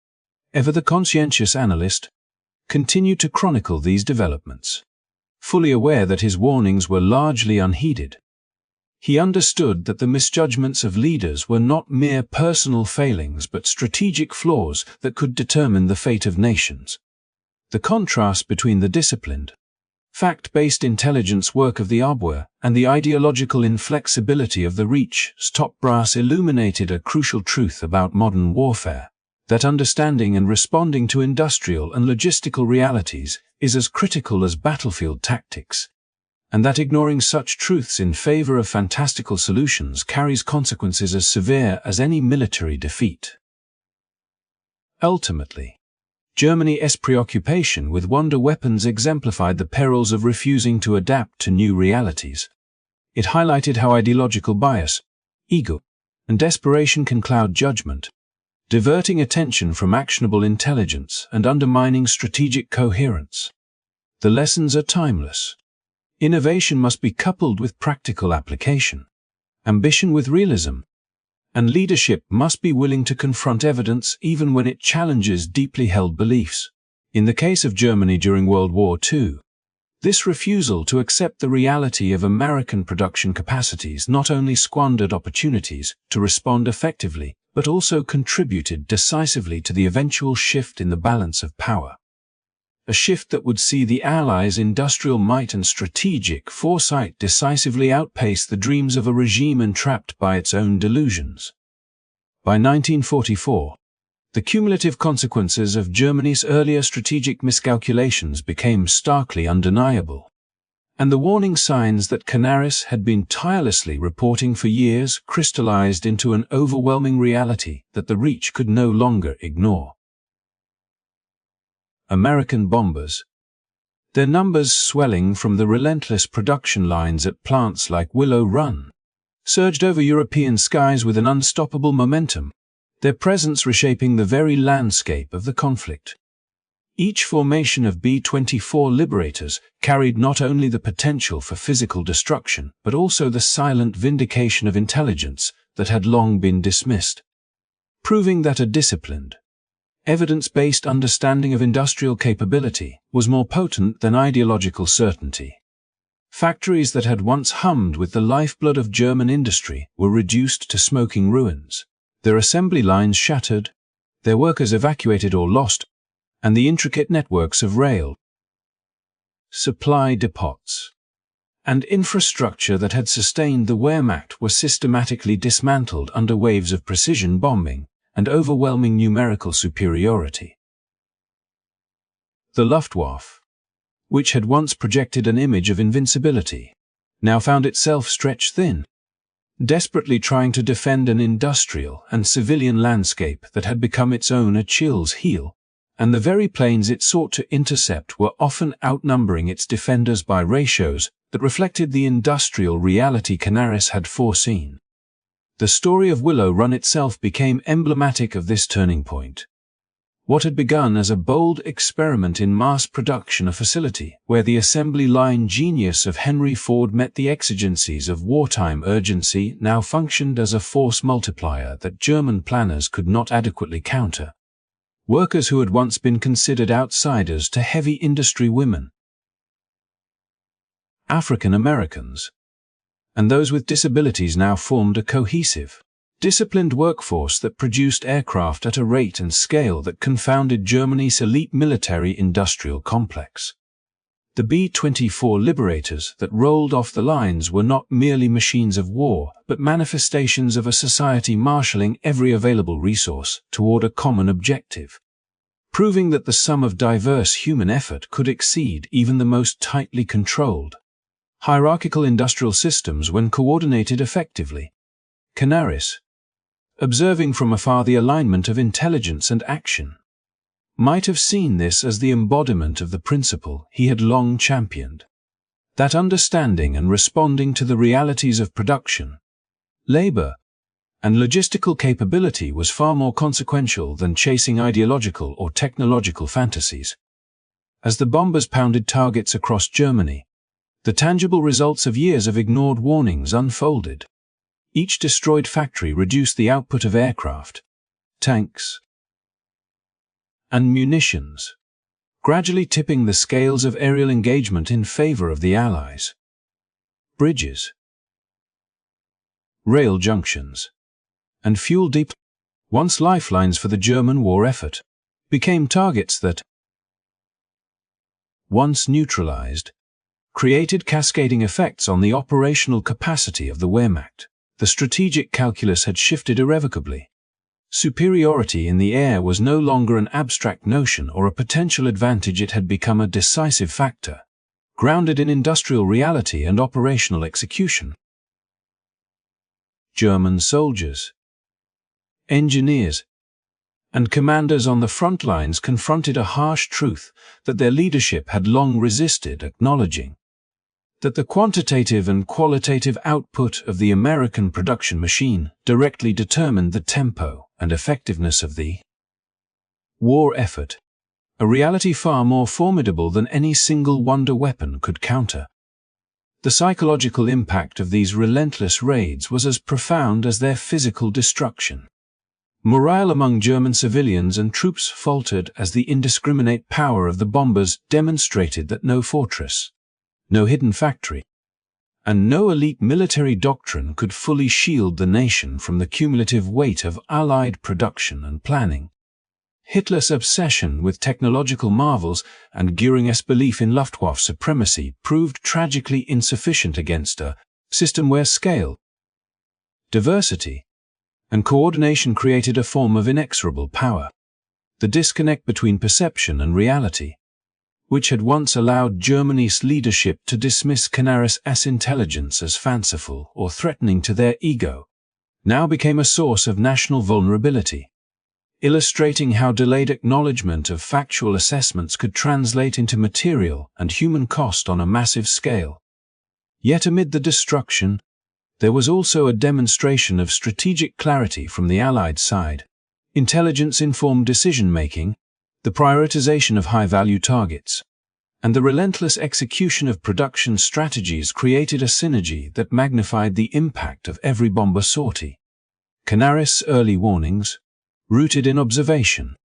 ever the conscientious analyst, continued to chronicle these developments, fully aware that his warnings were largely unheeded. He understood that the misjudgments of leaders were not mere personal failings but strategic flaws that could determine the fate of nations. The contrast between the disciplined, fact-based intelligence work of the Abwehr and the ideological inflexibility of the Reich's top brass illuminated a crucial truth about modern warfare, that understanding and responding to industrial and logistical realities is as critical as battlefield tactics, and that ignoring such truths in favor of fantastical solutions carries consequences as severe as any military defeat. Ultimately, Germany's preoccupation with wonder weapons exemplified the perils of refusing to adapt to new realities. It highlighted how ideological bias, ego, and desperation can cloud judgment, diverting attention from actionable intelligence and undermining strategic coherence. The lessons are timeless. Innovation must be coupled with practical application, ambition with realism, and leadership must be willing to confront evidence even when it challenges deeply held beliefs. In the case of Germany during World War II, this refusal to accept the reality of American production capacities not only squandered opportunities to respond effectively, but also contributed decisively to the eventual shift in the balance of power. A shift that would see the Allies' industrial might and strategic foresight decisively outpace the dreams of a regime entrapped by its own delusions. By 1944, the cumulative consequences of Germany's earlier strategic miscalculations became starkly undeniable, and the warning signs that Canaris had been tirelessly reporting for years crystallized into an overwhelming reality that the Reich could no longer ignore. American bombers, their numbers swelling from the relentless production lines at plants like Willow Run, surged over European skies with an unstoppable momentum, their presence reshaping the very landscape of the conflict. Each formation of B-24 Liberators carried not only the potential for physical destruction but also the silent vindication of intelligence that had long been dismissed, proving that a disciplined, evidence-based understanding of industrial capability was more potent than ideological certainty. Factories that had once hummed with the lifeblood of German industry were reduced to smoking ruins, their assembly lines shattered, their workers evacuated or lost, and the intricate networks of rail, supply depots, and infrastructure that had sustained the Wehrmacht were systematically dismantled under waves of precision bombing and overwhelming numerical superiority. The Luftwaffe, which had once projected an image of invincibility, now found itself stretched thin, desperately trying to defend an industrial and civilian landscape that had become its own Achilles' heel, and the very planes it sought to intercept were often outnumbering its defenders by ratios that reflected the industrial reality Canaris had foreseen. The story of Willow Run itself became emblematic of this turning point. What had begun as a bold experiment in mass production, a facility where the assembly line genius of Henry Ford met the exigencies of wartime urgency, now functioned as a force multiplier that German planners could not adequately counter. Workers who had once been considered outsiders to heavy industry women, African Americans, and those with disabilities now formed a cohesive, disciplined workforce that produced aircraft at a rate and scale that confounded Germany's elite military-industrial complex. The B-24 liberators that rolled off the lines were not merely machines of war, but manifestations of a society marshalling every available resource toward a common objective, proving that the sum of diverse human effort could exceed even the most tightly controlled, hierarchical industrial systems when coordinated effectively. Canaris, observing from afar the alignment of intelligence and action, might have seen this as the embodiment of the principle he had long championed, that understanding and responding to the realities of production, labor, and logistical capability was far more consequential than chasing ideological or technological fantasies. As the bombers pounded targets across Germany, the tangible results of years of ignored warnings unfolded. Each destroyed factory reduced the output of aircraft, tanks, and munitions, gradually tipping the scales of aerial engagement in favor of the Allies. Bridges, rail junctions, and fuel depots, once lifelines for the German war effort, became targets that, once neutralized, created cascading effects on the operational capacity of the Wehrmacht. The strategic calculus had shifted irrevocably. Superiority in the air was no longer an abstract notion or a potential advantage, it had become a decisive factor, grounded in industrial reality and operational execution. German soldiers, engineers, and commanders on the front lines confronted a harsh truth that their leadership had long resisted acknowledging: that the quantitative and qualitative output of the American production machine directly determined the tempo and effectiveness of the war effort, a reality far more formidable than any single wonder weapon could counter. The psychological impact of these relentless raids was as profound as their physical destruction. Morale among German civilians and troops faltered as the indiscriminate power of the bombers demonstrated that no fortress, no hidden factory, and no elite military doctrine could fully shield the nation from the cumulative weight of Allied production and planning. Hitler's obsession with technological marvels and Göring's belief in Luftwaffe supremacy proved tragically insufficient against a system where scale, diversity, and coordination created a form of inexorable power. The disconnect between perception and reality, which had once allowed Germany's leadership to dismiss Canaris' intelligence as fanciful or threatening to their ego, now became a source of national vulnerability, illustrating how delayed acknowledgement of factual assessments could translate into material and human cost on a massive scale. Yet amid the destruction, there was also a demonstration of strategic clarity from the Allied side. Intelligence-informed decision-making, the prioritization of high-value targets, and the relentless execution of production strategies created a synergy that magnified the impact of every bomber sortie. Canaris' early warnings, rooted in observation,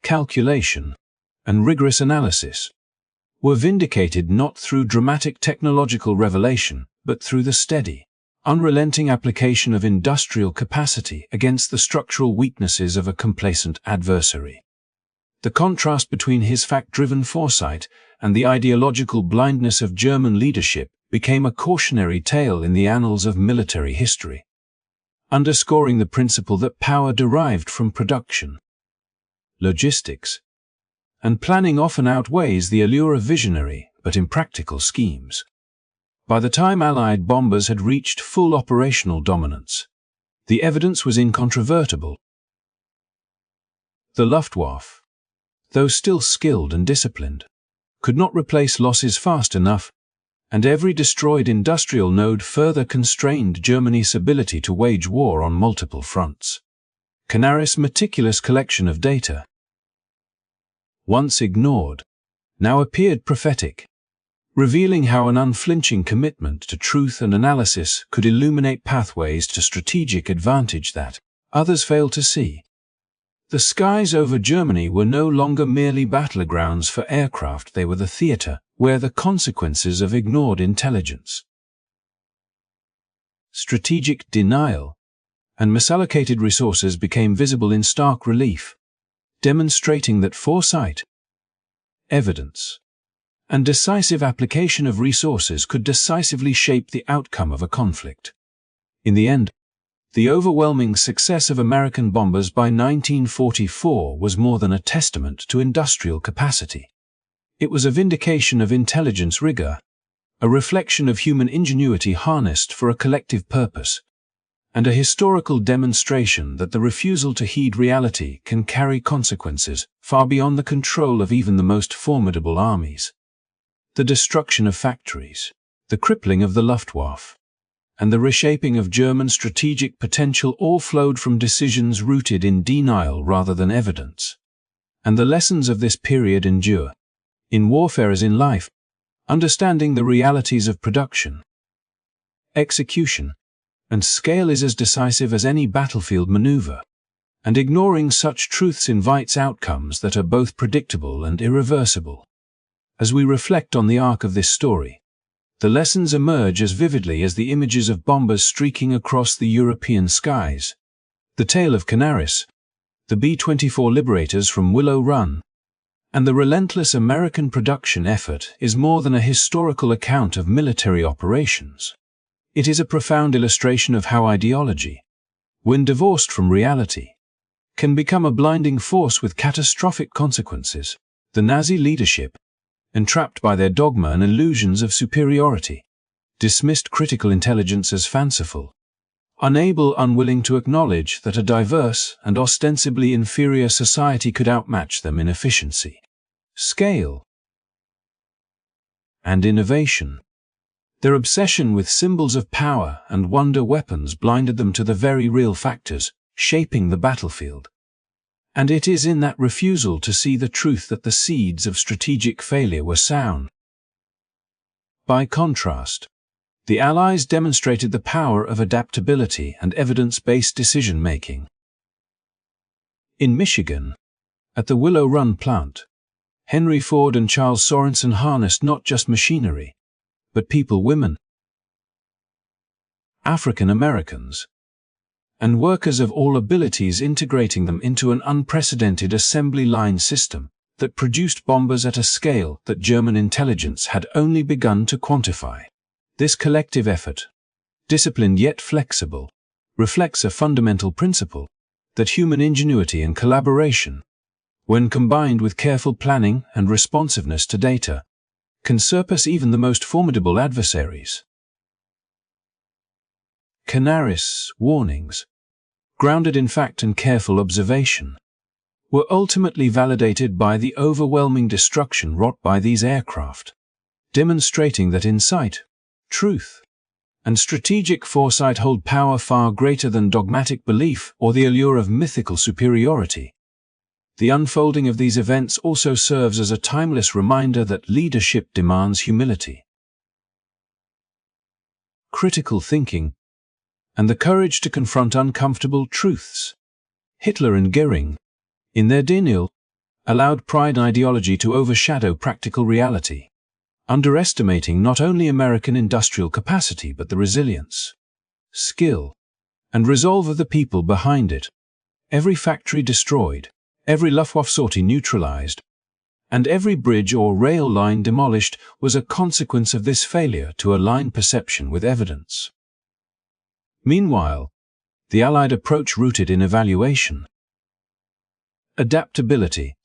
calculation, and rigorous analysis, were vindicated not through dramatic technological revelation, but through the steady, unrelenting application of industrial capacity against the structural weaknesses of a complacent adversary. The contrast between his fact-driven foresight and the ideological blindness of German leadership became a cautionary tale in the annals of military history, underscoring the principle that power derived from production, logistics, and planning often outweighs the allure of visionary but impractical schemes. By the time Allied bombers had reached full operational dominance, the evidence was incontrovertible. The Luftwaffe, though still skilled and disciplined, could not replace losses fast enough, and every destroyed industrial node further constrained Germany's ability to wage war on multiple fronts. Canaris' meticulous collection of data, once ignored, now appeared prophetic, revealing how an unflinching commitment to truth and analysis could illuminate pathways to strategic advantage that others failed to see. The skies over Germany were no longer merely battlegrounds for aircraft, they were the theater where the consequences of ignored intelligence, strategic denial, and misallocated resources became visible in stark relief, demonstrating that foresight, evidence, and decisive application of resources could decisively shape the outcome of a conflict. In the end, the overwhelming success of American bombers by 1944 was more than a testament to industrial capacity. It was a vindication of intelligence rigor, a reflection of human ingenuity harnessed for a collective purpose, and a historical demonstration that the refusal to heed reality can carry consequences far beyond the control of even the most formidable armies. The destruction of factories, the crippling of the Luftwaffe, and the reshaping of German strategic potential all flowed from decisions rooted in denial rather than evidence. And the lessons of this period endure. In warfare as in life, understanding the realities of production, execution, and scale is as decisive as any battlefield maneuver, and ignoring such truths invites outcomes that are both predictable and irreversible. As we reflect on the arc of this story, the lessons emerge as vividly as the images of bombers streaking across the European skies. The tale of Canaris, the B-24 liberators from Willow Run, and the relentless American production effort is more than a historical account of military operations. It is a profound illustration of how ideology, when divorced from reality, can become a blinding force with catastrophic consequences. The Nazi leadership, entrapped by their dogma and illusions of superiority, dismissed critical intelligence as fanciful, unwilling to acknowledge that a diverse and ostensibly inferior society could outmatch them in efficiency, scale, and innovation. Their obsession with symbols of power and wonder weapons blinded them to the very real factors shaping the battlefield. And it is in that refusal to see the truth that the seeds of strategic failure were sown. By contrast, the Allies demonstrated the power of adaptability and evidence-based decision-making. In Michigan, at the Willow Run plant, Henry Ford and Charles Sorensen harnessed not just machinery, but people, women, African Americans, and workers of all abilities, integrating them into an unprecedented assembly line system that produced bombers at a scale that German intelligence had only begun to quantify. This collective effort, disciplined yet flexible, reflects a fundamental principle that human ingenuity and collaboration, when combined with careful planning and responsiveness to data, can surpass even the most formidable adversaries. Canaris' warnings, grounded in fact and careful observation, were ultimately validated by the overwhelming destruction wrought by these aircraft, demonstrating that insight, truth, and strategic foresight hold power far greater than dogmatic belief or the allure of mythical superiority. The unfolding of these events also serves as a timeless reminder that leadership demands humility, critical thinking, and the courage to confront uncomfortable truths. Hitler and Goering, in their denial, allowed pride and ideology to overshadow practical reality, underestimating not only American industrial capacity but the resilience, skill, and resolve of the people behind it. Every factory destroyed, every Luftwaffe sortie neutralized, and every bridge or rail line demolished was a consequence of this failure to align perception with evidence. Meanwhile, the Allied approach rooted in evaluation, adaptability,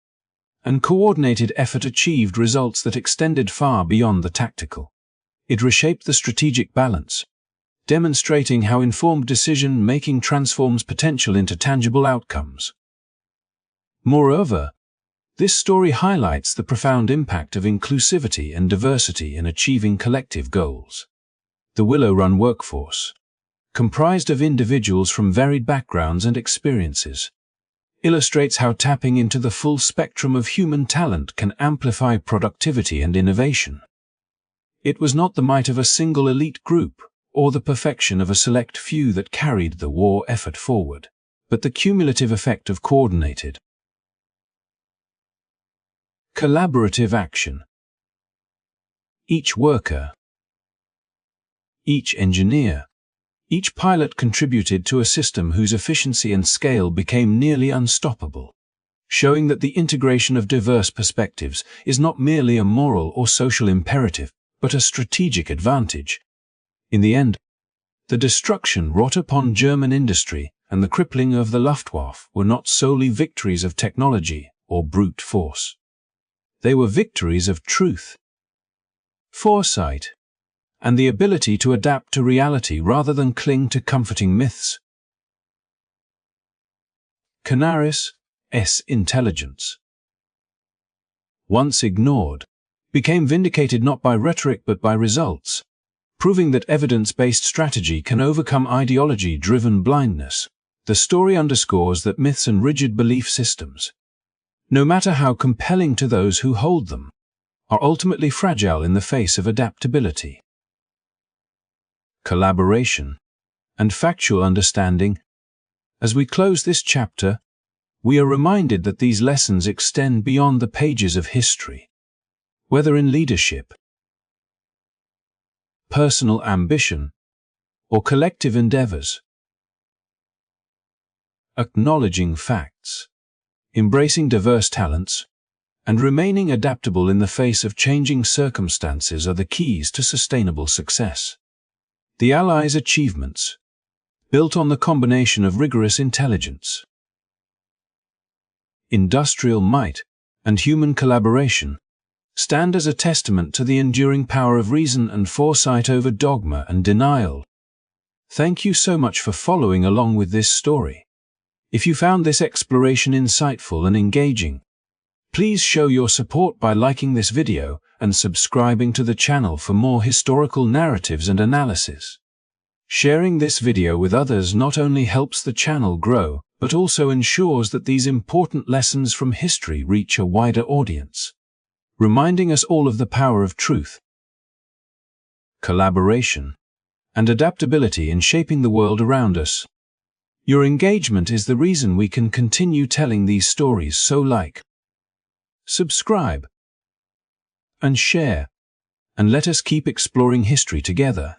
and coordinated effort achieved results that extended far beyond the tactical. It reshaped the strategic balance, demonstrating how informed decision-making transforms potential into tangible outcomes. Moreover, this story highlights the profound impact of inclusivity and diversity in achieving collective goals. The Willow Run workforce, comprised of individuals from varied backgrounds and experiences, illustrates how tapping into the full spectrum of human talent can amplify productivity and innovation. It was not the might of a single elite group or the perfection of a select few that carried the war effort forward, but the cumulative effect of coordinated, collaborative action. Each worker, each engineer, each pilot contributed to a system whose efficiency and scale became nearly unstoppable, showing that the integration of diverse perspectives is not merely a moral or social imperative, but a strategic advantage. In the end, the destruction wrought upon German industry and the crippling of the Luftwaffe were not solely victories of technology or brute force. They were victories of truth, foresight, and the ability to adapt to reality rather than cling to comforting myths. Canaris' intelligence, once ignored, became vindicated not by rhetoric but by results, proving that evidence-based strategy can overcome ideology-driven blindness. The story underscores that myths and rigid belief systems, no matter how compelling to those who hold them, are ultimately fragile in the face of adaptability, collaboration, and factual understanding. As we close this chapter, we are reminded that these lessons extend beyond the pages of history. Whether in leadership, personal ambition, or collective endeavors, acknowledging facts, embracing diverse talents, and remaining adaptable in the face of changing circumstances are the keys to sustainable success. The Allies' achievements, built on the combination of rigorous intelligence, industrial might, and human collaboration, stand as a testament to the enduring power of reason and foresight over dogma and denial. Thank you so much for following along with this story. If you found this exploration insightful and engaging, please show your support by liking this video and subscribing to the channel for more historical narratives and analysis. Sharing this video with others not only helps the channel grow, but also ensures that these important lessons from history reach a wider audience, reminding us all of the power of truth, collaboration, and adaptability in shaping the world around us. Your engagement is the reason we can continue telling these stories, so like, subscribe, and share, and let us keep exploring history together.